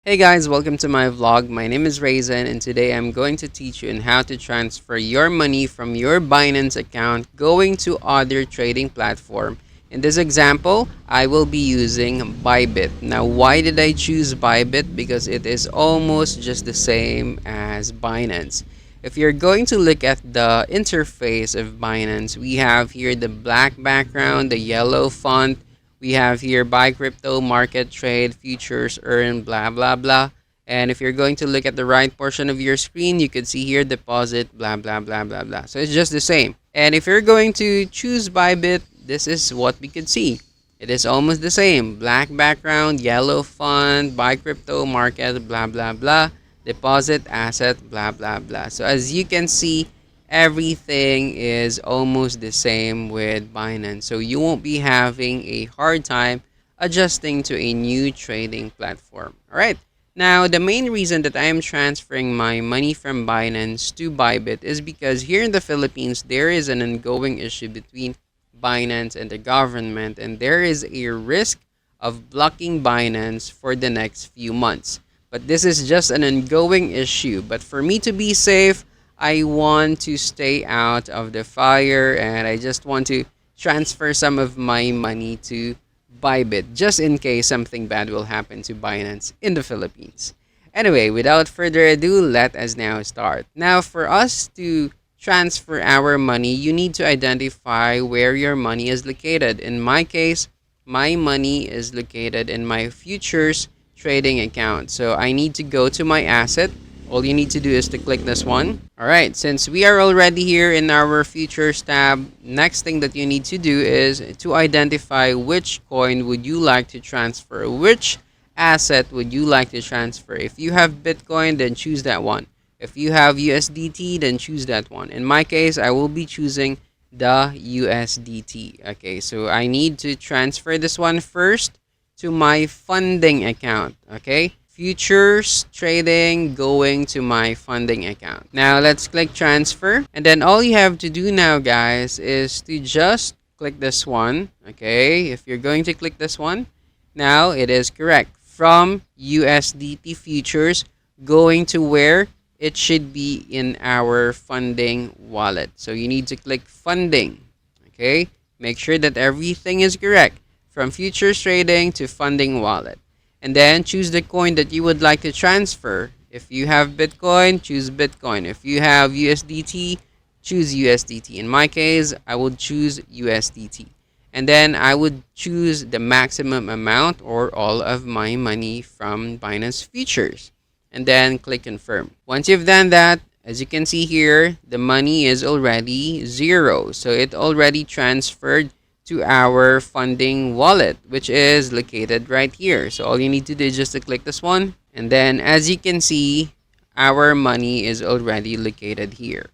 Hey guys, welcome to my vlog. My name is Raisin and today I'm going to teach you on how to transfer your money from your Binance account going to other trading platform. In this example, I will be using BYBIT. Now, why did I choose BYBIT? Because it is almost just the same as Binance. If you're going to look at the interface of Binance, we have here the black background, the yellow font. We have here buy crypto, market, trade, futures, earn, blah, blah, blah. And if you're going to look at the right portion of your screen, you could see here deposit, blah, blah, blah, blah, blah. So it's just the same. And if you're going to choose BYBIT, this is what we could see. It is almost the same. Black background, yellow font, buy crypto, market, blah, blah, blah. Deposit, asset, blah, blah, blah. So as you can see, everything is almost the same with Binance. So you won't be having a hard time adjusting to a new trading platform. All right. Now, the main reason that I am transferring my money from Binance to BYBIT is because here in the Philippines, there is an ongoing issue between Binance and the government, and there is a risk of blocking Binance for the next few months. But this is just an ongoing issue. But for me to be safe, I want to stay out of the fire and I just want to transfer some of my money to BYBIT just in case something bad will happen to Binance in the Philippines. Anyway, without further ado, let us now start. Now, for us to transfer our money, you need to identify where your money is located. In my case, my money is located in my futures trading account. So I need to go to my asset. All you need to do is to click this one. Alright, since we are already here in our futures tab, next thing that you need to do is to identify which coin would you like to transfer, which asset would you like to transfer. If you have Bitcoin, then choose that one. If you have USDT, then choose that one. In my case, I will be choosing the USDT. Okay, so I need to transfer this one first to my funding account. Okay, futures trading going to my funding account. Now let's click transfer, and then all you have to do now, guys, is to just click this one. Okay, if you're going to click this one, now it is correct, from USDT futures going to where it should be in our funding wallet. So you need to click funding. Okay, make sure that everything is correct, from futures trading to funding wallet. And then choose the coin that you would like to transfer. If you have Bitcoin, choose Bitcoin. If you have USDT, choose USDT. In my case, I would choose USDT. And then I would choose the maximum amount or all of my money from Binance Futures. And then click confirm. Once you've done that, as you can see here, the money is already zero. So it already transferred to our funding wallet, which is located right here. So all you need to do is just to click this one, and then as you can see, our money is already located here.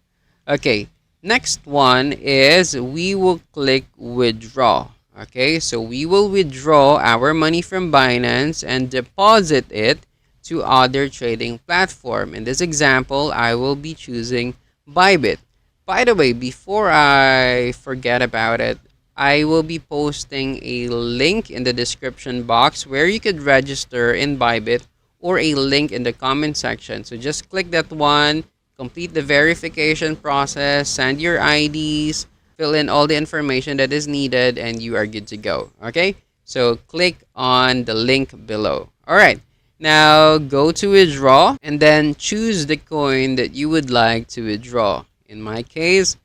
Okay, next one is we will click withdraw. Okay, so we will withdraw our money from Binance and deposit it to other trading platform. In this example, I will be choosing BYBIT. By the way, before I forget about it, I will be posting a link in the description box where you could register in BYBIT, or a link in the comment section. So just click that one, complete the verification process, send your IDs, fill in all the information that is needed, and you are good to go. Okay, so click on the link below. All right, now go to withdraw and then choose the coin that you would like to withdraw. In my case,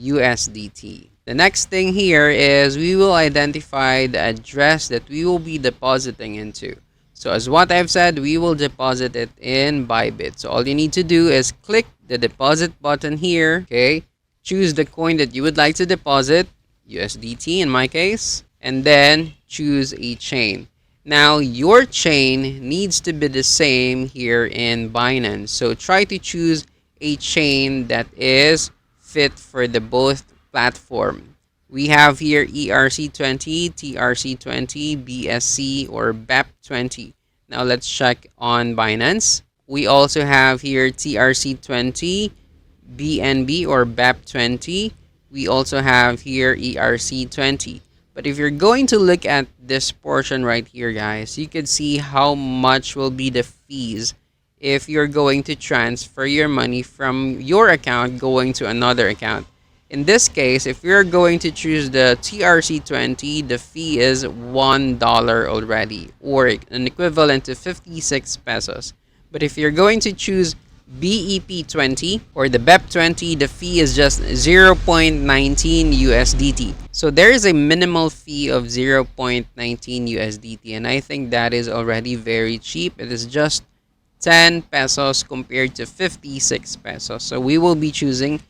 USDT. The next thing here is we will identify the address that we will be depositing into. So as what I've said, we will deposit it in BYBIT. So all you need to do is click the deposit button here. Okay, choose the coin that you would like to deposit, USDT in my case, and then choose a chain. Now your chain needs to be the same here in Binance. So try to choose a chain that is fit for the both platform. We have here ERC20, TRC20, BSC, or BEP20. Now let's check on Binance. We also have here TRC20, BNB or BEP20. We also have here ERC20. But if you're going to look at this portion right here, guys, you could see how much will be the fees if you're going to transfer your money from your account going to another account. In this case, if you're going to choose the TRC20, the fee is $1 already, or an equivalent to 56 pesos. But if you're going to choose BEP20 or the BEP20, the fee is just 0.19 USDT. So there is a minimal fee of 0.19 USDT, and I think that is already very cheap. It is just 10 pesos compared to 56 pesos. So we will be choosing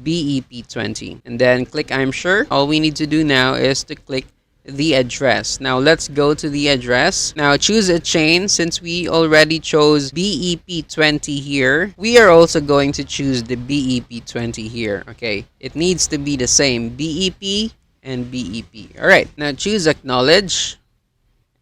BEP20 and then click I'm sure. All we need to do now is to click the address. Now let's go to the address. Now choose a chain. Since we already chose BEP20 here, we are also going to choose the BEP20 here. Okay, it needs to be the same, BEP and BEP. All right, now choose acknowledge,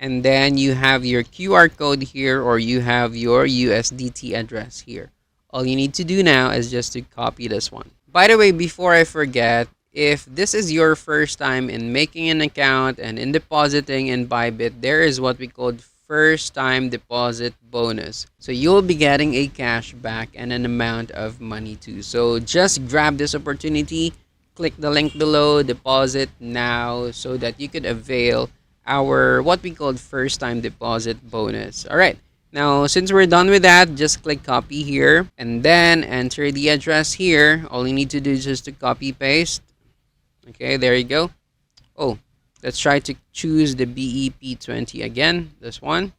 and then you have your QR code here, or you have your USDT address here. All you need to do now is just to copy this one. By the way, before I forget, if this is your first time in making an account and in depositing in BYBIT, there is what we call first time deposit bonus. So you'll be getting a cash back and an amount of money too. So just grab this opportunity, click the link below, deposit now so that you could avail our what we call first time deposit bonus. All right. Now, since we're done with that, just click copy here and then enter the address here. All you need to do is just to copy paste. Okay, there you go. Oh, let's try to choose the BEP20 again, this one.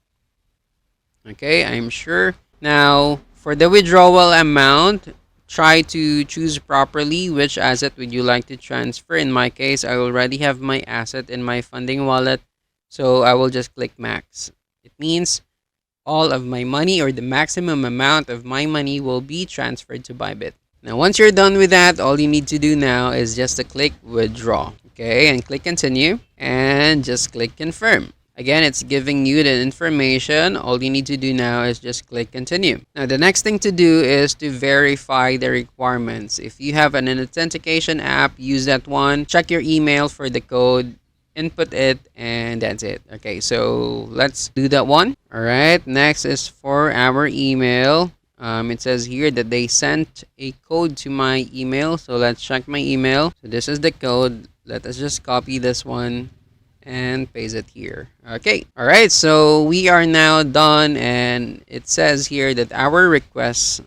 Okay, I'm sure. Now, for the withdrawal amount, try to choose properly which asset would you like to transfer. In my case, I already have my asset in my funding wallet, so I will just click max. It means all of my money, or the maximum amount of my money, will be transferred to BYBIT. Now, once you're done with that, all you need to do now is just to click withdraw. Okay, and click continue and just click confirm. Again, it's giving you the information. All you need to do now is just click continue. Now, the next thing to do is to verify the requirements. If you have an authentication app, use that one. Check your email for the code, input it, and that's it. Okay, so let's do that one. All right, next is for our email. It says here that they sent a code to my email, so let's check my email. So this is the code. Let us just copy this one and paste it here. Okay, all right, so we are now done, and it says here that our request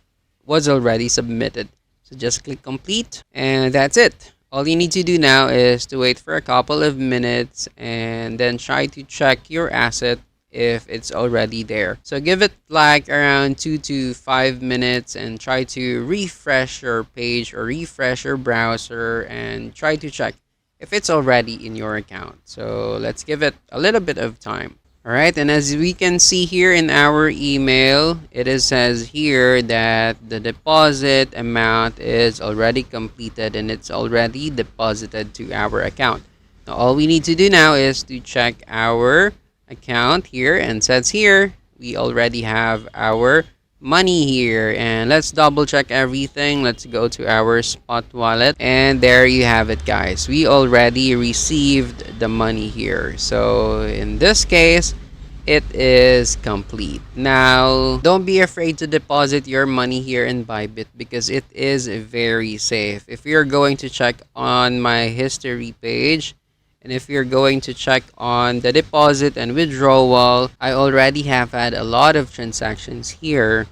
was already submitted. So just click complete, and that's it. All you need to do now is to wait for a couple of minutes and then try to check your asset if it's already there. So give it like around 2 to 5 minutes and try to refresh your page or refresh your browser and try to check if it's already in your account. So let's give it a little bit of time. All right, and as we can see here in our email, it says here that the deposit amount is already completed and it's already deposited to our account. Now, all we need to do now is to check our account here, and says here we already have our money here. And let's double check everything. Let's go to our spot wallet, and there you have it, guys. We already received the money here. So in this case, it is complete. Now, don't be afraid to deposit your money here in BYBIT because it is very safe. If you're going to check on my history page, and if you're going to check on the deposit and withdrawal, I already have had a lot of transactions here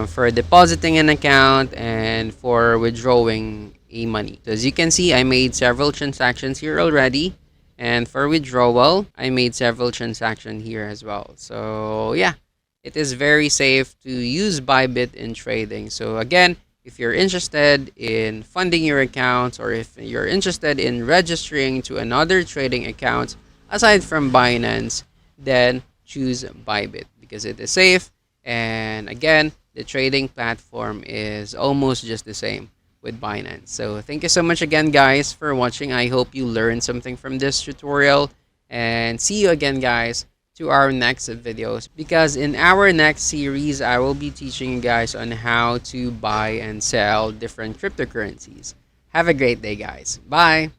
for depositing an account and for withdrawing a money. So as you can see, I made several transactions here already. And for withdrawal, I made several transactions here as well. So yeah, it is very safe to use BYBIT in trading. So again, if you're interested in funding your accounts, or if you're interested in registering to another trading account aside from Binance, then choose BYBIT because it is safe. And again, the trading platform is almost just the same with Binance. So thank you so much again, guys, for watching. I hope you learned something from this tutorial, and see you again, guys, to our next videos, because in our next series I will be teaching you guys on how to buy and sell different cryptocurrencies. Have a great day, guys. Bye.